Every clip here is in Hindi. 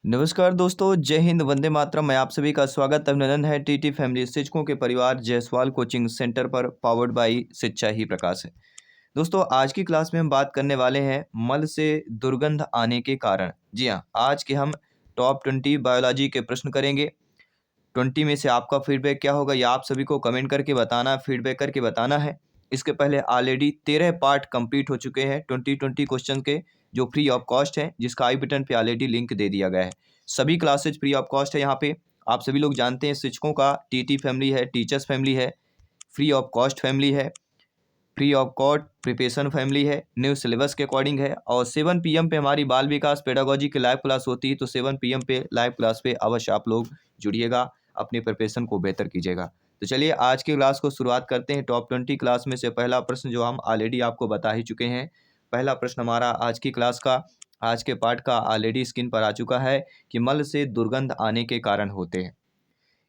नमस्कार दोस्तों, जय हिंद, वंदे मातरम। मैं आप सभी का स्वागत अभिनंदन है टीटी फैमिली शिक्षकों के परिवार जायसवाल कोचिंग सेंटर पर, पावर्ड बाय शिक्षा ही प्रकाश है। दोस्तों, आज की क्लास में हम बात करने वाले हैं मल से दुर्गंध आने के कारण। जी हाँ, आज के हम टॉप 20 बायोलॉजी के प्रश्न करेंगे। 20 में से आपका फीडबैक क्या होगा, यह आप सभी को कमेंट करके बताना, फीडबैक करके बताना है। इसके पहले ऑलरेडी 13 पार्ट कंप्लीट हो चुके हैं 20 क्वेश्चन के, जो फ्री ऑफ कॉस्ट है, जिसका आई बटन पे ऑलरेडी लिंक दे दिया गया है। सभी क्लासेज फ्री ऑफ कॉस्ट है। यहाँ पे आप सभी लोग जानते हैं शिक्षकों का टीटी फैमिली है, टीचर्स फैमिली है, फ्री ऑफ कॉस्ट फैमिली है, free of cost preparation family है, न्यू सिलेबस के अकॉर्डिंग है। और 7 PM पे हमारी बाल विकास पेडागोजी की लाइव क्लास होती है, तो 7 PM पे लाइव क्लास पे अवश्य आप लोग जुड़िएगा, अपनी प्रिपरेशन को बेहतर कीजिएगा। तो चलिए आज की क्लास को शुरुआत करते हैं। टॉप 20 क्लास में से पहला प्रश्न जो हम ऑलरेडी आपको बता ही चुके हैं। पहला प्रश्न हमारा आज की क्लास का, आज के पार्ट का ऑलरेडी स्क्रीन पर आ चुका है कि मल से दुर्गंध आने के कारण होते हैं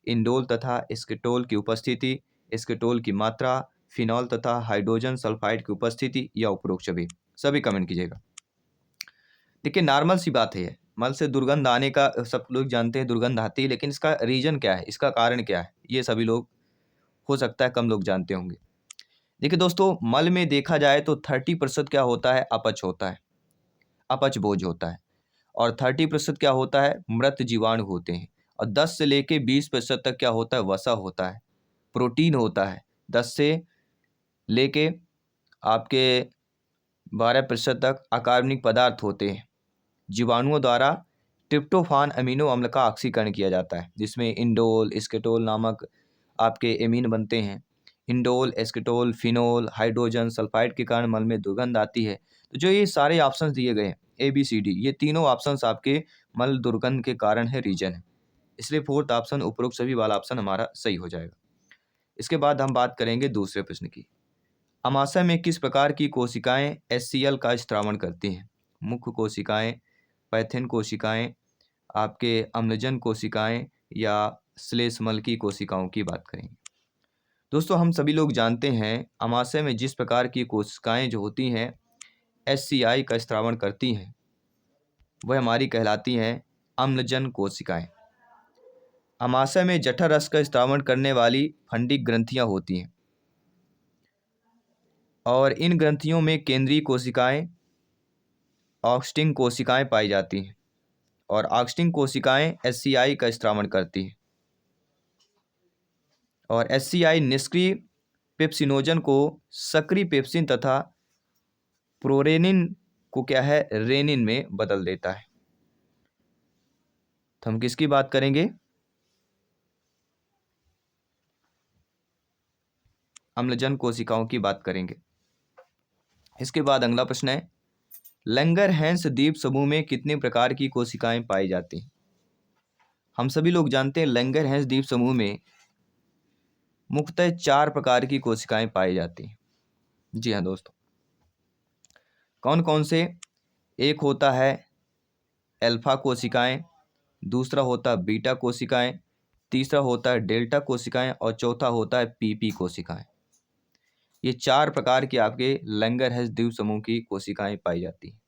इंडोल तथा एस्केटोल की उपस्थिति, एस्केटोल की मात्रा, फिनॉल तथा हाइड्रोजन सल्फाइड की उपस्थिति या उपरोक्त सभी कमेंट कीजिएगा। देखिए, नॉर्मल सी बात है, मल से दुर्गंध आने का सब लोग जानते हैं, दुर्गंध आती है, लेकिन इसका रीजन क्या है, इसका कारण क्या है, ये सभी लोग हो सकता है कम लोग जानते होंगे। देखिए दोस्तों, मल में देखा जाए तो 30% क्या होता है, अपच होता है, अपच बोझ होता है। और 30% क्या होता है, मृत जीवाणु होते हैं। और 10 से लेके 20% तक क्या होता है, वसा होता है, प्रोटीन होता है। 10 से लेके आपके 12% तक अकार्बनिक पदार्थ होते हैं। जीवाणुओं द्वारा ट्रिप्टोफान अमीनो अम्ल का ऑक्सीकरण किया जाता है, जिसमें इंडोल एस्केटोल नामक आपके एमीन बनते हैं। इंडोल एस्केटोल फिनोल हाइड्रोजन सल्फाइड के कारण मल में दुर्गंध आती है। तो जो ये सारे ऑप्शंस दिए गए हैं ABCD, ये तीनों ऑप्शंस आपके मल दुर्गंध के कारण है, रीजन है। इसलिए फोर्थ ऑप्शन, उपरोक्त सभी वाला ऑप्शन हमारा सही हो जाएगा। इसके बाद हम बात करेंगे दूसरे प्रश्न की। अमाशय में किस प्रकार की कोशिकाएं HCl का स्त्रावण करती हैं? मुख्य कोशिकाएं, पैथिन कोशिकाएं, आपके अम्लजन कोशिकाएं या श्लेष्मल की कोशिकाओं की बात करेंगे। दोस्तों, हम सभी लोग जानते हैं अमाशय में जिस प्रकार की कोशिकाएं जो होती हैं HCl का स्त्रावण करती हैं, वह हमारी कहलाती हैं अम्लजन कोशिकाएं। अमाशय में जठर रस का स्त्रावण करने वाली फंडिक ग्रंथियां होती हैं, और इन ग्रंथियों में केंद्रीय कोशिकाएं, ऑक्स्टिन कोशिकाएं पाई जाती हैं। और ऑक्स्टिन कोशिकाएं HCl का स्त्रावण करती हैं। और HCl निष्क्रिय पेप्सिनोजन को सक्रिय पेप्सिन तथा प्रोरेनिन को क्या है, रेनिन में बदल देता है। तो हम किसकी बात करेंगे, अम्लजन कोशिकाओं की बात करेंगे। इसके बाद अगला प्रश्न है, लैंगरहैंस द्वीप समूह में कितने प्रकार की कोशिकाएं पाई जाती हैं? हम सभी लोग जानते हैं लैंगरहैंस द्वीप समूह में मुख्यतः 4 प्रकार की कोशिकाएं पाई जाती हैं। जी हाँ दोस्तों, कौन कौन से? एक होता है अल्फा कोशिकाएं, दूसरा होता है बीटा कोशिकाएं, तीसरा होता है डेल्टा कोशिकाएं, और चौथा होता है PP कोशिकाएं। ये 4 प्रकार की आपके लैंगरहैंस द्वीप समूह की कोशिकाएं पाई जाती हैं।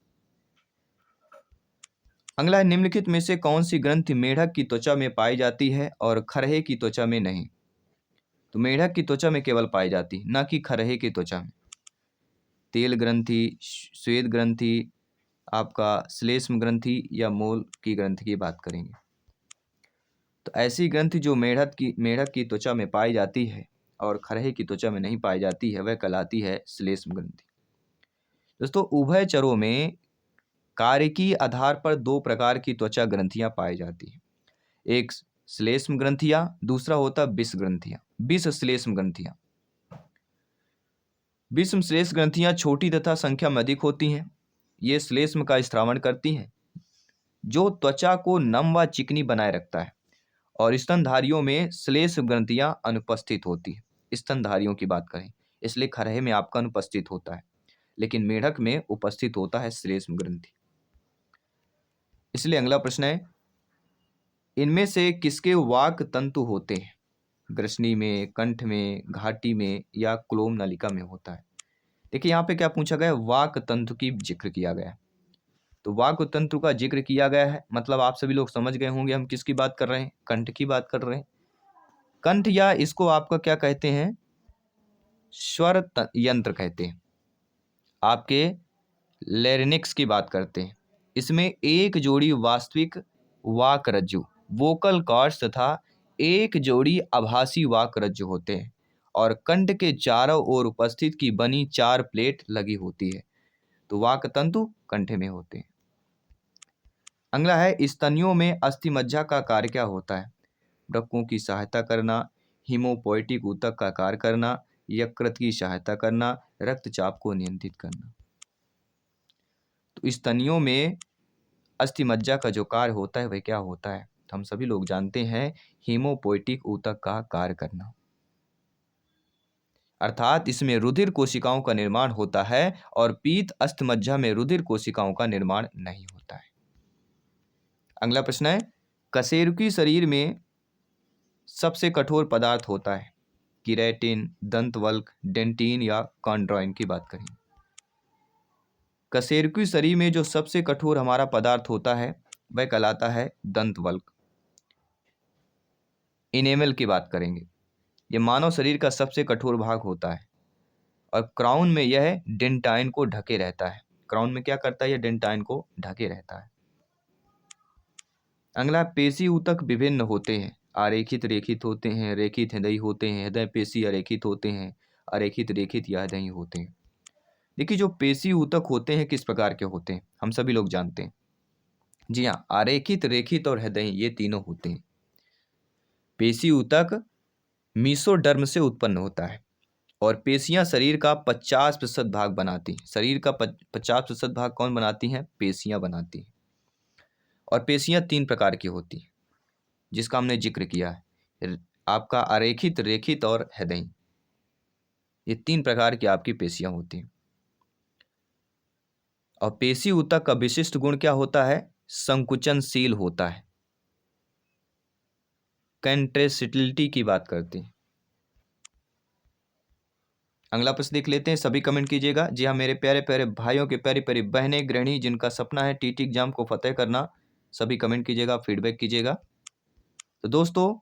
अगला है, निम्नलिखित में से कौन सी ग्रंथि मेढक की त्वचा में पाई जाती है और खरहे की त्वचा में नहीं? तो मेढक की त्वचा में केवल पाई जाती है, ना कि खरहे की त्वचा में। तेल ग्रंथि, श्वेत ग्रंथि, आपका श्लेष्म ग्रंथि या मोल की ग्रंथि की बात करेंगे। तो ऐसी ग्रंथि जो मेढक की त्वचा में पाई जाती है और खरहे की त्वचा में नहीं पाई जाती है, वह कहलाती है श्लेष्म ग्रंथि। दोस्तों, उभयचरों में कार्य की आधार पर 2 प्रकार की त्वचा ग्रंथियां पाई जाती हैं। एक श्लेष्म ग्रंथियां, दूसरा होता है विष ग्रंथियां, विष श्लेष्म ग्रंथियां। विषम श्लेष्म ग्रंथियां छोटी तथा संख्या में अधिक होती हैं। ये श्लेष्म का स्त्रावण करती हैं, जो त्वचा को नम व चिकनी बनाए रखता है। और स्तनधारियों में श्लेष्म ग्रंथियां अनुपस्थित होती है। स्तनधारियों की बात करें, इसलिए खरहे में आपका अनुपस्थित होता है, लेकिन मेढक में उपस्थित होता है श्लेष्म ग्रंथि। इसलिए अगला प्रश्न है, इनमें से किसके वाक तंतु होते हैं? ग्रसनी में, कंठ में, घाटी में या क्लोम नलिका में होता है? देखिए, यहाँ पे क्या पूछा गया है, वाक तंतु की जिक्र किया गया है। तो वाक् तंतु का जिक्र किया गया है, मतलब आप सभी लोग समझ गए होंगे हम किसकी बात कर रहे हैं, कंठ की बात कर रहे हैं। कंठ या इसको आपका क्या कहते हैं, स्वर यंत्र कहते हैं। आपके लैरिंक्स की बात करते हैं। इसमें एक जोड़ी वास्तविक वाक रज्जु वोकल कॉर्ड्स तथा एक जोड़ी आभासी वाक रज्जु होते हैं और कंठ के चारों ओर उपस्थित की बनी 4 प्लेट लगी होती है। तो वाक तंतु कंठ में होते हैं। अगला है स्तनियों में अस्थिमज्जा का कार्य क्या होता है। वृक्कों की सहायता करना, हीमोपोएटिक ऊतक का कार्य करना, यकृत की सहायता करना, रक्तचाप को नियंत्रित करना। तो स्तनियों में अस्थिमज्जा का जो कार्य होता है वह क्या होता है, तो हम सभी लोग जानते हैं हीमोपोएटिक ऊतक का कार्य करना, अर्थात इसमें रुधिर कोशिकाओं का निर्माण होता है और पीत अस्थिमज्जा में रुधिर कोशिकाओं का निर्माण नहीं होता है। अगला प्रश्न है कशेरुकी शरीर में सबसे कठोर पदार्थ होता है, कीरेटिन, दंतवल्क, डेंटिन या कॉन्ड्रॉइन की बात करें। कशेरुकी शरीर में जो सबसे कठोर हमारा पदार्थ होता है वह कहलाता है दंतवल्क। इनेमल की बात करेंगे, यह मानव शरीर का सबसे कठोर भाग होता है और क्राउन में यह डेंटाइन को ढके रहता है। क्राउन में क्या करता है, यह डेंटाइन को ढके रहता है। अगला पेशी ऊतक विभिन्न होते हैं, आरेखित रेखित होते हैं, रेखित हृदयी होते हैं, हृदय पेशी अरेखित होते हैं, अरेखित रेखित या हृदयी होते हैं। देखिए जो पेशी ऊतक होते हैं किस प्रकार के होते हैं, हम सभी लोग जानते हैं। जी हाँ, आरेखित, रेखित और हृदयी ये तीनों होते हैं। पेशी ऊतक मीसोडर्म से उत्पन्न होता है और पेशियां शरीर का 50% भाग बनाती हैं। शरीर का 50% भाग कौन बनाती हैं, पेशियां बनाती हैं। और पेशियां 3 प्रकार की होती हैं जिसका हमने जिक्र किया है, आपका अरेखित, रेखित और हृदयी। ये 3 प्रकार की आपकी पेशियां होती हैं। और पेशी ऊतक का विशिष्ट गुण क्या होता है, संकुचनशील होता है। कंट्रेसिटिलिटी की बात करते हैं। अगला प्रश्न देख लेते हैं, सभी कमेंट कीजिएगा। जी हाँ मेरे प्यारे प्यारे भाइयों के प्यारी प्यारी बहनें गृहिणी जिनका सपना है टीटी एग्जाम को फतेह करना, सभी कमेंट कीजिएगा, फीडबैक कीजिएगा। तो दोस्तों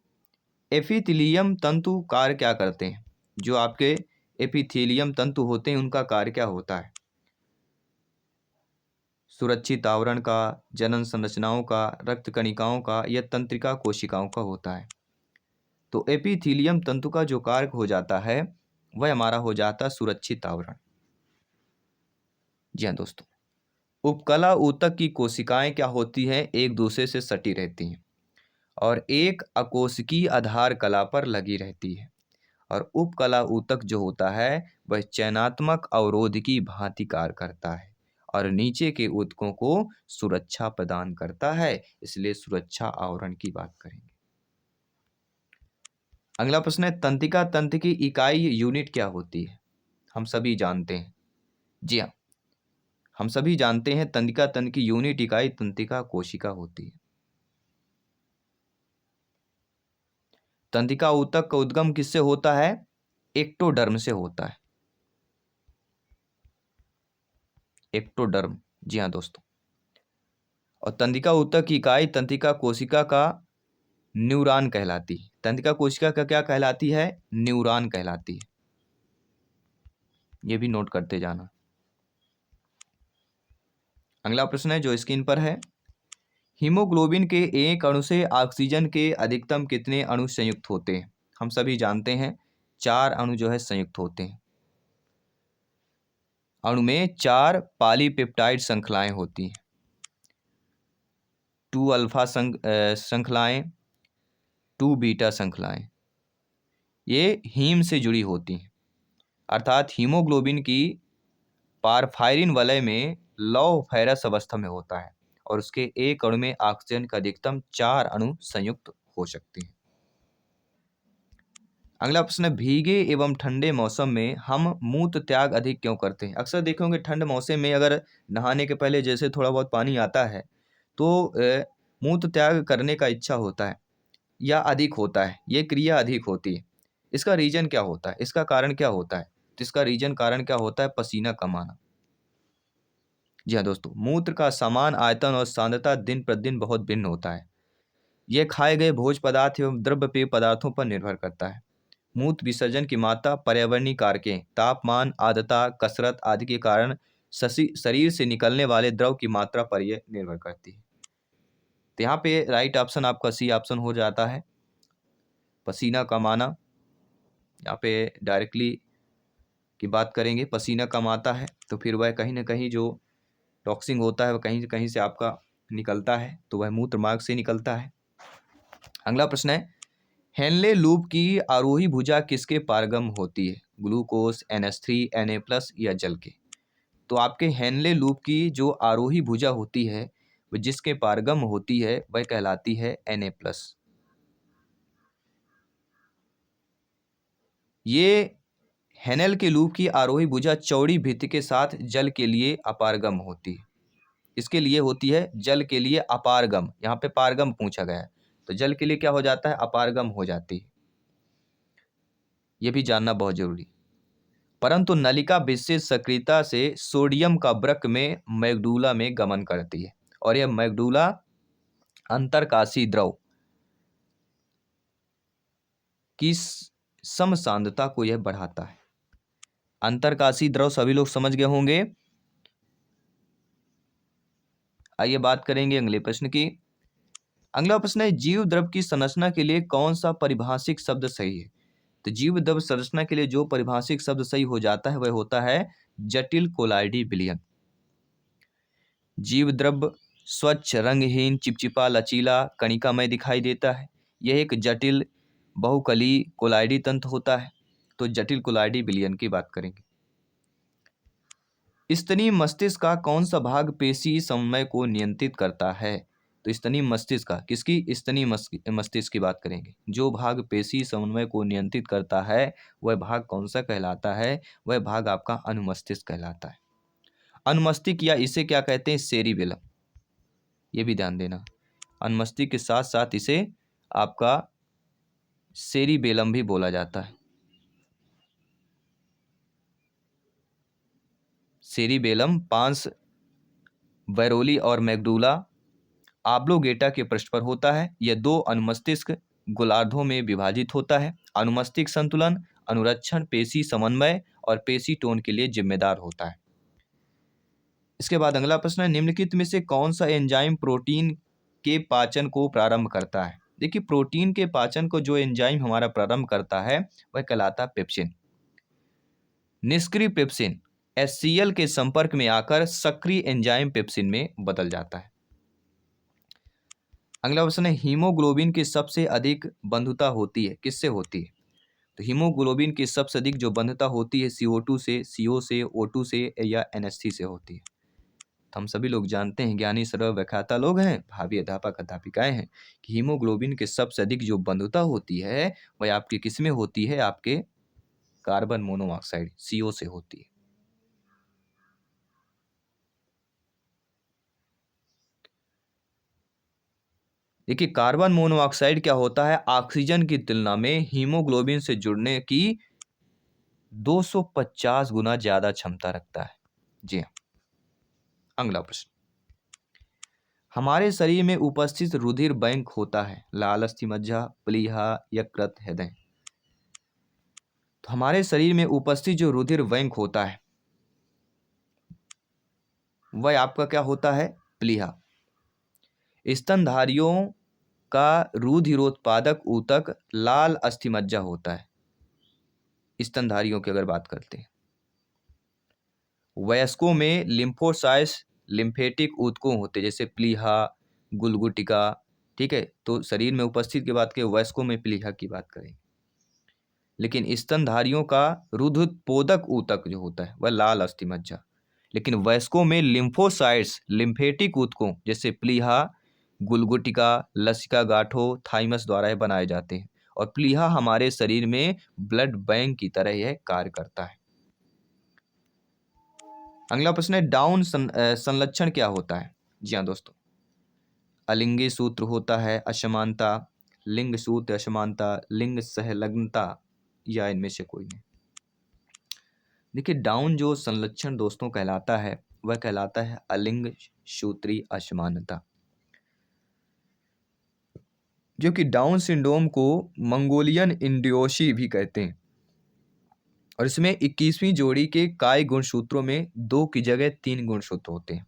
एपिथेलियम तंतु कार्य क्या करते हैं, जो आपके एपिथेलियम तंतु होते हैं उनका कार्य क्या होता है। सुरक्षित आवरण का, जनन संरचनाओं का, रक्त कणिकाओं का या तंत्रिका कोशिकाओं का होता है। तो एपिथेलियम तंतु का जो कार्य हो जाता है वह हमारा हो जाता है सुरक्षित आवरण। जी हाँ दोस्तों, उपकला ऊतक की कोशिकाएं क्या होती हैं, एक दूसरे से सटी रहती हैं और एक अकोशिकीय आधार कला पर लगी रहती है। और उपकला ऊतक जो होता है वह चयनात्मक अवरोध की भांति कार्य करता है और नीचे के ऊतकों को सुरक्षा प्रदान करता है, इसलिए सुरक्षा आवरण की बात करेंगे। अगला प्रश्न है तंत्रिका तंत्र की इकाई यूनिट क्या होती है। हम सभी जानते हैं, जी हाँ हम सभी जानते हैं तंत्रिका तंत्र की यूनिट इकाई तंत्रिका कोशिका होती है। तंत्रिका ऊतक का उद्गम किससे होता है, एक्टोडर्म से होता है। एक्टोडर्म, जी हाँ दोस्तों। और तंत्रिका ऊतक की इकाई तंत्रिका कोशिका का न्यूरॉन कहलाती है। तंत्रिका कोशिका का क्या कहलाती है, न्यूरॉन कहलाती है। ये भी नोट करते जाना। अगला प्रश्न है जो स्क्रीन पर है, हीमोग्लोबिन के एक अणु से ऑक्सीजन के अधिकतम कितने अणु संयुक्त होते हैं। हम सभी जानते हैं 4 अणु जो है संयुक्त होते हैं। अणु में 4 पॉलीपेप्टाइड श्रृंखलाएं होती हैं, 2 अल्फा श्रृंखलाएं, 2 बीटा श्रृंखलाएं, ये हीम से जुड़ी होती हैं। अर्थात हीमोग्लोबिन की पारफायरिन वलय में लौह फेरस अवस्था में होता है और उसके एक अणु में ऑक्सीजन का अधिकतम 4 अणु संयुक्त हो सकते हैं। अगला प्रश्न है भीगे एवं ठंडे मौसम में हम मूत्र त्याग अधिक क्यों करते हैं। अक्सर देखोगे ठंड मौसम में अगर नहाने के पहले जैसे थोड़ा बहुत पानी आता है तो मूत्र त्याग करने का इच्छा होता है या अधिक होता है, ये क्रिया अधिक होती है। इसका रीजन क्या होता है, इसका कारण क्या होता है, तो इसका रीजन कारण क्या होता है, पसीना कम आना। जी हाँ दोस्तों, मूत्र का समान आयतन और सांद्रता दिन प्रतिदिन बहुत भिन्न होता है। यह खाए गए भोज्य पदार्थ एवं द्रव्य पेय पदार्थों पर निर्भर करता है। मूत्र विसर्जन की मात्रा पर्यावरणीय कारकें, तापमान, आर्द्रता, कसरत आदि के कारण शरीर से निकलने वाले द्रव की मात्रा पर यह निर्भर करती है। तो यहाँ पे राइट ऑप्शन आपका सी ऑप्शन हो जाता है, पसीना कमाना। यहाँ पे डायरेक्टली की बात करेंगे, पसीना कमाता है तो फिर वह कहीं ना कहीं जो टॉक्सिन होता है वह कहीं कहीं से आपका निकलता है, तो वह मूत्र मार्ग से निकलता है। अगला प्रश्न है, हेनले लूप की आरोही भुजा किसके पारगम होती है? ग्लूकोज, NH3, Na+ या जल के? तो आपके हेनले लूप की जो आरोही भुजा होती है वह जिसके पारगम होती है वह कहलाती है Na+। ये हेनेल के लूप की आरोही भुजा चौड़ी भित्ति के साथ जल के लिए अपारगम होती है। इसके लिए होती है जल के लिए अपारगम, यहाँ पे पारगम पूछा गया है, तो जल के लिए क्या हो जाता है? अपारगम हो जाती है। यह भी जानना बहुत जरूरी। परंतु नलिका विशेष सक्रियता से सोडियम का वृक्क में मैग्डूला में गमन करती है और यह मैग्डूला अंतरकाशी द्रव की सम सांद्रता को यह बढ़ाता है। अंतरकाशी द्रव सभी लोग समझ गए होंगे। आइए बात करेंगे अगले प्रश्न की। अगला प्रश्न है, जीव द्रव की संरचना के लिए कौन सा परिभाषिक शब्द सही है? तो जीव द्रव संरचना के लिए जो परिभाषिक शब्द सही हो जाता है वह होता है जटिल कोलाइडी विलयन। जीव द्रव स्वच्छ, रंगहीन, चिपचिपा, लचीला, कणिकामय दिखाई देता है। यह एक जटिल बहुकली कोलाइडी तंत्र होता है। तो जटिल कोलाइडी विलयन की बात करेंगे। स्तनीय मस्तिष्क का कौन सा भाग पेशी समन्वय को नियंत्रित करता है? तो स्तनीय मस्तिष्क का, किसकी? स्तनीय मस्तिष्क की बात करेंगे। जो भाग पेशी समन्वय को नियंत्रित करता है वह भाग कौन सा कहलाता है? वह भाग आपका अनुमस्तिष्क कहलाता है। अनुमस्तिष्क या इसे क्या कहते हैं? सेरिबेलम। ये भी ध्यान देना, अनुमस्तिष्क के साथ साथ इसे आपका सेरिबेलम भी बोला जाता है। सेरिबेलम पांस बैरोली और मैग्डूला ऑब्लोगेटा के पृष्ठ पर होता है। यह दो अनुमस्तिष्क गोलार्धों में विभाजित होता है। अनुमस्तिष्क संतुलन, अनुरक्षण, पेशी समन्वय और पेशी टोन के लिए जिम्मेदार होता है। इसके बाद अगला प्रश्न है, निम्नलिखित में से कौन सा एंजाइम प्रोटीन के पाचन को प्रारंभ करता है? देखिए, प्रोटीन के पाचन को जो एंजाइम हमारा प्रारंभ करता है वह कहलाता है पेप्सिन। निष्क्रिय पेप्सिन HCl के संपर्क में आकर सक्रिय एंजाइम पेप्सिन में बदल जाता है। अगला प्रश्न है, हीमोग्लोबिन की सबसे अधिक बंधुता होती है किससे होती है? तो हीमोग्लोबिन की सबसे अधिक जो बंधुता होती है CO2 से, CO से, O2 से या NH3 से होती है। तो हम सभी लोग जानते हैं, ज्ञानी सर्व व्याख्याता लोग हैं, भावी अध्यापक अध्यापिकाएं हैं, कि हीमोग्लोबिन की सबसे अधिक जो बंधुता होती है वह आपकी किस में होती है? आपके कार्बन मोनोऑक्साइड CO से होती है। देखिए, कार्बन मोनोऑक्साइड क्या होता है? ऑक्सीजन की तुलना में हीमोग्लोबिन से जुड़ने की 250 गुना ज्यादा क्षमता रखता है। जी हाँ। अगला प्रश्न, हमारे शरीर में उपस्थित रुधिर बैंक होता है लाल अस्थिमज्जा, प्लीहा, यकृत, हृदय। तो हमारे शरीर में उपस्थित जो रुधिर बैंक होता है वह आपका क्या होता है? प्लीहा। स्तनधारियों का रुधिरोत्पादक ऊतक लाल अस्थिमज्जा होता है। स्तनधारियों की अगर बात करते हैं, वयस्कों में लिम्फोसाइट्स लिम्फेटिक ऊतकों होते जैसे प्लीहा, गुलगुटिका। ठीक है, तो शरीर में उपस्थित की बात करें, वयस्कों में प्लीहा की बात करें। लेकिन स्तनधारियों का रुधिरोत्पादक ऊतक जो होता है वह लाल अस्थिमज्जा। लेकिन वयस्कों में लिम्फोसाइट्स लिम्फेटिक ऊतकों जैसे प्लीहा, गुलगुटिका, लसिका गाठों, थाइमस द्वारा बनाए जाते हैं। और प्लीहा हमारे शरीर में ब्लड बैंक की तरह यह कार्य करता है। अगला प्रश्न है, डाउन संलक्षण क्या होता है? जी हाँ दोस्तों, अलिंगी सूत्र होता है, असमानता, लिंग सूत्र, असमानता, लिंग सहलग्नता या इनमें से कोई नहीं। देखिए, डाउन जो संलक्षण दोस्तों कहलाता है वह कहलाता है अलिंग सूत्री असमानता, जो कि डाउन सिंड्रोम को मंगोलियन इंडियोशी भी कहते हैं। और इसमें 21वीं जोड़ी के काय गुणसूत्रों में 2 की जगह 3 गुणसूत्र होते हैं।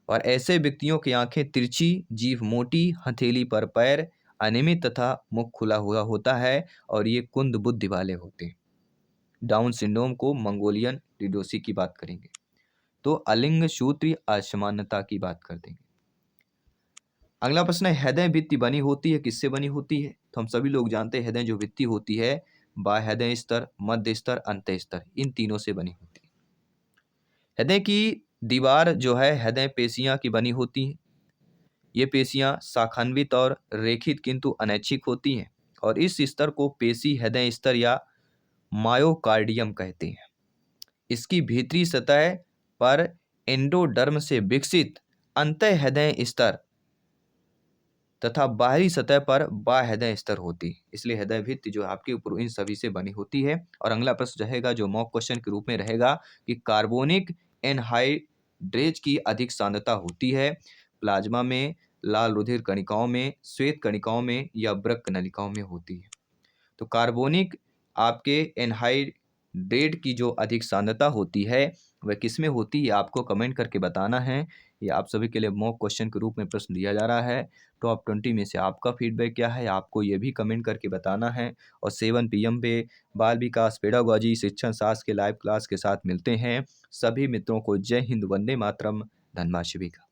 और ऐसे व्यक्तियों की आंखें तिरछी, जीभ मोटी, हथेली पर पैर, अनियमित तथा मुख खुला हुआ होता है और ये कुंद बुद्धि वाले होते हैं। डाउन सिंड्रोम को मंगोलियन डिडोसी की बात करेंगे तो अलिंग सूत्री असमानता की बात कर देंगे। अगला प्रश्न है, हृदय भित्ति बनी होती है किससे बनी होती है? तो हम सभी लोग जानते हैं हृदय जो भित्ति होती है बाह्य हृदय स्तर, मध्य स्तर, अंतः स्तर, इन तीनों से बनी होती है। हृदय की दीवार जो है हृदय पेशियां की बनी होती है। ये पेशियां शाखान्वित और रेखित किंतु अनैच्छिक होती हैं और इस स्तर को पेशी हृदय स्तर या मायोकार्डियम कहते हैं। इसकी भीतरी सतह पर एंडोडर्म से विकसित अंतः हृदय स्तर तथा बाहरी सतह पर बाह्य हृदय स्तर होती है, इसलिए हृदय भित्ति जो आपके ऊपर इन सभी से बनी होती है। और अगला प्रश्न रहेगा जो मॉक क्वेश्चन के रूप में रहेगा कि कार्बोनिक एनहाइड्रेज की अधिक सांद्रता होती है प्लाज्मा में, लाल रुधिर कणिकाओं में, श्वेत कणिकाओं में या वृक्क नलिकाओं में होती है। तो कार्बोनिक आपके एनहाइड्रेट की जो अधिक सांद्रता होती है वह किस में होती है आपको कमेंट करके बताना है। ये आप सभी के लिए मॉक क्वेश्चन के रूप में प्रश्न दिया जा रहा है। टॉप 20 में से आपका फीडबैक क्या है आपको ये भी कमेंट करके बताना है। और 7 PM पे बाल विकास पेडागोजी शिक्षण शास्त्र के लाइव क्लास के साथ मिलते हैं। सभी मित्रों को जय हिंद, वंदे मातरम, धन्यवाद। शिविका।